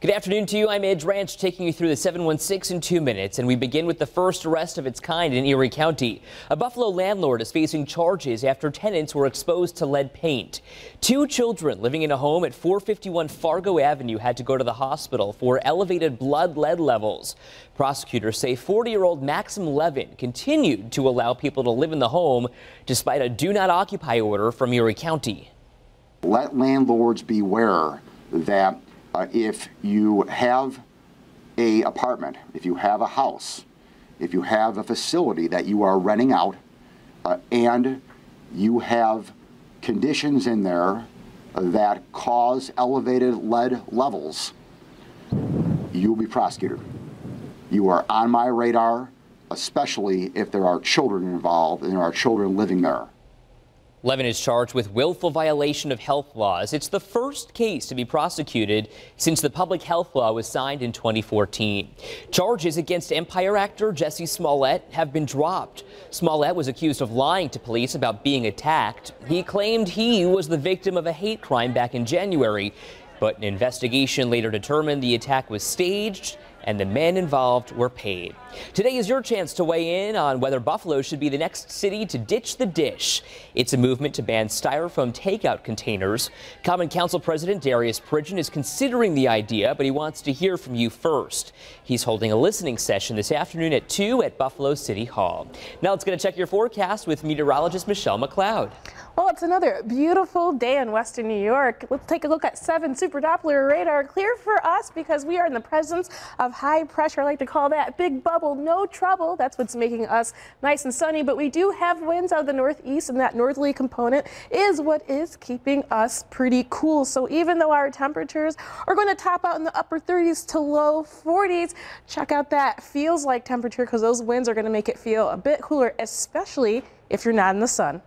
Good afternoon to you. I'm Edge Ranch taking you through the 716 in 2 minutes, and we begin with the first arrest of its kind in Erie County. A Buffalo landlord is facing charges after tenants were exposed to lead paint. 2 children living in a home at 451 Fargo Avenue had to go to the hospital for elevated blood lead levels. Prosecutors say 40-year-old Maxim Levin continued to allow people to live in the home despite a do not occupy order from Erie County. Let landlords beware that if you have an apartment, if you have a house, if you have a facility that you are renting out, and you have conditions in there that cause elevated lead levels, you will be prosecuted. You are on my radar, especially if there are children involved and there are children living there. Levin is charged with willful violation of health laws. It's the first case to be prosecuted since the public health law was signed in 2014. Charges against Empire actor Jussie Smollett have been dropped. Smollett was accused of lying to police about being attacked. He claimed he was the victim of a hate crime back in January, but an investigation later determined the attack was staged and the men involved were paid. Today is your chance to weigh in on whether Buffalo should be the next city to ditch the dish. It's a movement to ban styrofoam takeout containers. Common Council President Darius Pridgeon is considering the idea, but he wants to hear from you first. He's holding a listening session this afternoon at 2 at Buffalo City Hall. Now let's get a check your forecast with meteorologist Michelle McLeod. Well, it's another beautiful day in western New York. Let's take a look at 7 super Doppler radar. Clear for us because we are in the presence of high pressure. I like to call that big bubble, no trouble. That's what's making us nice and sunny, but we do have winds out of the northeast, and that northerly component is what is keeping us pretty cool. So even though our temperatures are going to top out in the upper 30s to low 40s, check out that feels like temperature because those winds are going to make it feel a bit cooler, especially if you're not in the sun.